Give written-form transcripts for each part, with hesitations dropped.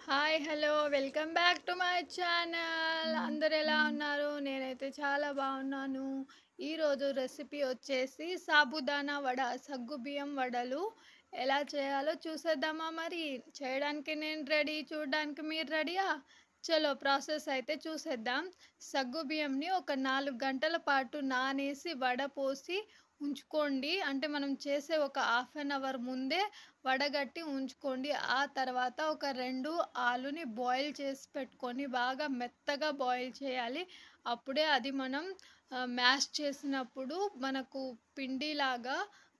Hi hello welcome back to my channel. అందరు ఎలా ఉన్నారు? నేనైతే చాలా బాగున్నాను. ఈరోజు రెసిపీ వచ్చేసి సాబుదానా వడ, సగ్గుబియ్యం వడలు ఎలా చేయాలో చూసేద్దామా? మరి చేయడానికి నేను రెడీ, చూడడానికి మీరు రెడీయా? చలో ప్రాసెస్ అయితే చూసేద్దాం. సగ్గుబియ్యంని ఒక 4 గంటల పాటు నానేసి వడపోసి ఉంచుకోండి. అంటే మనం చేసే ఒక ½ గంట ముందే వడగట్టి ఉంచుకోండి. ఆ తర్వాత ఒక 2 ఆలుని బాయిల్ చేసి పెట్టుకొని బాగా మెత్తగా బాయిల్ చేయాలి. అప్పుడే అది మనం మ్యాష్ చేసినప్పుడు మనకు పిండిలాగా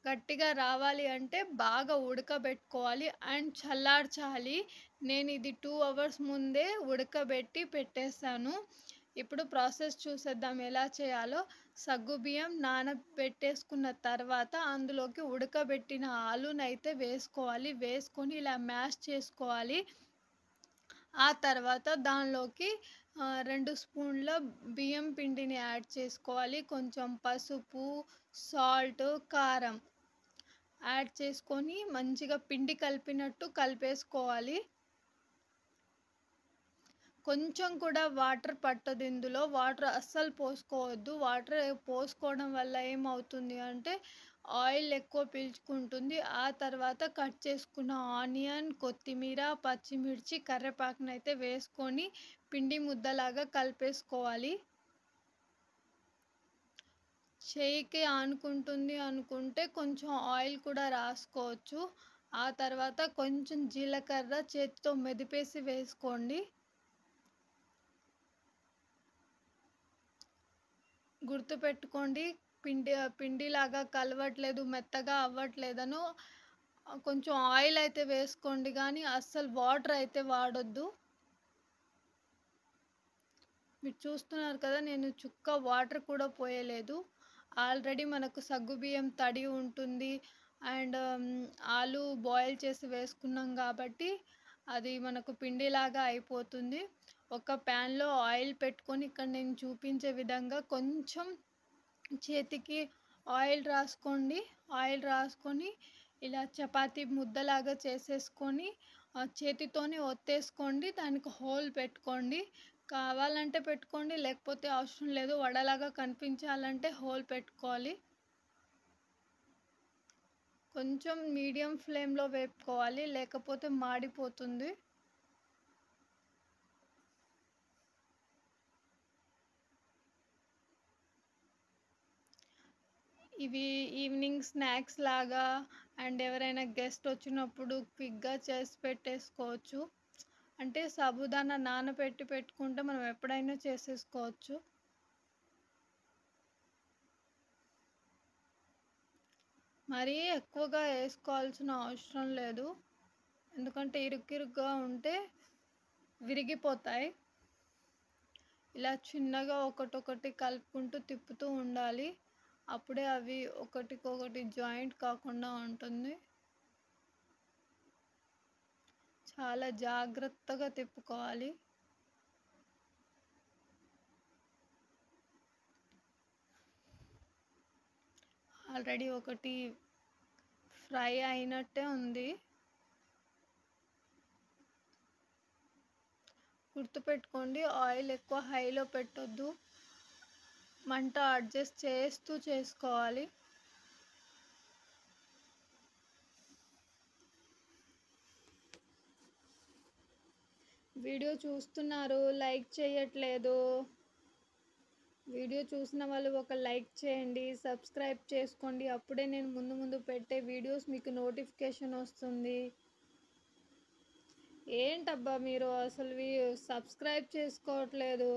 గట్టిగా రావాలి. అంటే బాగా ఉడకబెట్టుకోవాలి అండ్ చల్లార్చాలి. నేను ఇది 2 అవర్స్ ముందే ఉడకబెట్టి పెట్టేశాను. ఇప్పుడు ప్రాసెస్ చూసేద్దాం ఎలా చేయాలో. సగ్గుబియ్యం నానబెట్టేసుకున్న తర్వాత అందులోకి ఉడకబెట్టిన ఆలునైతే వేసుకోవాలి. వేసుకొని ఇలా మ్యాష్ చేసుకోవాలి. ఆ తర్వాత దానిలోకి 2 స్పూన్ల బియ్యం పిండిని యాడ్ చేసుకోవాలి. కొంచెం పసుపు, సాల్ట్, కారం యాడ్ చేసుకొని మంచిగా పిండి కలిపినట్టు కలిపేసుకోవాలి. కొంచెం కూడా వాటర్ పట్టదు ఇందులో. వాటర్ అస్సలు పోసుకోవద్దు. వాటర్ పోసుకోవడం వల్ల ఏమవుతుంది అంటే ఆయిల్ ఎక్కువ పీల్చుకుంటుంది. ఆ తర్వాత కట్ చేసుకున్న ఆనియన్, కొత్తిమీర, పచ్చిమిర్చి, కరివేపాకును అయితే వేసుకొని పిండి ముద్దలాగా కలిపేసుకోవాలి. చేయికి ఆనుకుంటుంది అనుకుంటే కొంచెం ఆయిల్ కూడా రాసుకోవచ్చు. ఆ తర్వాత కొంచెం జీలకర్ర చేతితో మెదిపేసి వేసుకోండి. గుర్తుపెట్టుకోండి, పిండిలాగా కలవట్లేదు, మెత్తగా అవ్వట్లేదను కొంచెం ఆయిల్ అయితే వేసుకోండి, కానీ అస్సలు వాటర్ అయితే వాడొద్దు. మీరు చూస్తున్నారు కదా, నేను చుక్క వాటర్ కూడా పోయలేదు. ఆల్రెడీ మనకు సగ్గుబియ్యం తడి ఉంటుంది అండ్ ఆలు బాయిల్ చేసి వేసుకున్నాం కాబట్టి అది మనకు పిండిలాగా అయిపోతుంది. ఒక ప్యాన్లో ఆయిల్ పెట్టుకొని ఇక్కడ నేను చూపించే విధంగా కొంచెం చేతికి ఆయిల్ రాసుకోండి. ఆయిల్ రాసుకొని ఇలా చపాతీ ముద్దలాగా చేసేసుకొని చేతితోనే ఒత్తేసుకోండి. దానికి హోల్ పెట్టుకోండి. కావాలంటే పెట్టుకోండి, లేకపోతే అవసరం లేదు. వడలాగా కనిపించాలంటే హోల్ పెట్టుకోవాలి. కొంచెం మీడియం ఫ్లేమ్లో వేపుకోవాలి, లేకపోతే మాడిపోతుంది. ఇవి ఈవినింగ్ స్నాక్స్ లాగా అండ్ ఎవరైనా గెస్ట్ వచ్చినప్పుడు క్విక్గా చేసి పెట్టేసుకోవచ్చు. అంటే సాబుదానా నానబెట్టి పెట్టుకుంటే మనం ఎప్పుడైనా చేసేసుకోవచ్చు. మరీ ఎక్కువగా వేసుకోవాల్సిన అవసరం లేదు, ఎందుకంటే ఇరుగ్గా ఉంటే విరిగిపోతాయి. ఇలా చిన్నగా ఒకటొకటి కలుపుకుంటూ తిప్పుతూ ఉండాలి. అప్పుడే అవి ఒకటికొకటి జాయింట్ కాకుండా ఉంటుంది. చాలా జాగ్రత్తగా తిప్పుకోవాలి. ఆల్రెడీ ఒకటి ఫ్రై అయినట్టే ఉంది. గుర్తుపెట్టుకోండి, ఆయిల్ ఎక్కువ హైలో పెట్టొద్దు. మంట అడ్జస్ట్ చేస్తూ చేసుకోవాలి. వీడియో చూస్తున్నారు, లైక్ చేయట్లేదు. వీడియో చూసిన వాళ్ళు ఒక లైక్ చేయండి, సబ్స్క్రైబ్ చేసుకోండి. అప్పుడే నేను ముందు ముందు పెట్టే వీడియోస్ మీకు నోటిఫికేషన్ వస్తుంది. ఏంటబ్బా మీరు అసలు సబ్స్క్రైబ్ చేసుకోవట్లేదు?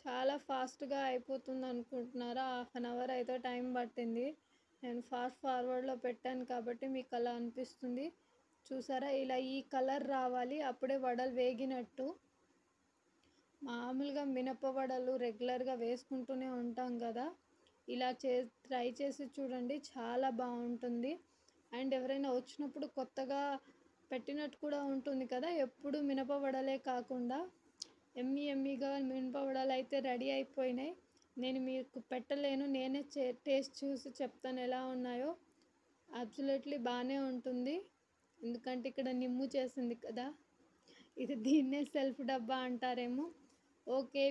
చాలా ఫాస్ట్గా అయిపోతుంది అనుకుంటున్నారా? ½ గంట అయితే టైం పట్టింది. నేను ఫాస్ట్ ఫార్వర్డ్లో పెట్టాను కాబట్టి మీకు అలా అనిపిస్తుంది. చూసారా, ఇలా ఈ కలర్ రావాలి, అప్పుడే వడలు వేగినట్టు. మామూలుగా మినప వడలు రెగ్యులర్గా వేసుకుంటూనే ఉంటాం కదా, ఇలా ట్రై చేసి చూడండి, చాలా బాగుంటుంది. అండ్ ఎవరైనా వచ్చినప్పుడు కొత్తగా పెట్టినట్టు కూడా ఉంటుంది కదా, ఎప్పుడు మినప వడలే కాకుండా ఎమ్మీగా మినప వడలు అయితే రెడీ అయిపోయినాయి. నేను మీకు పెట్టలేను, నేనే టేస్ట్ చూసి చెప్తాను ఎలా ఉన్నాయో. అబ్సల్యూట్లీ బాగానే ఉంటుంది, ఎందుకంటే ఇక్కడ నిమ్ము చేసింది కదా. దీన్నే సెల్ఫ్ డబ్బా అంటారేమో. ఓకే.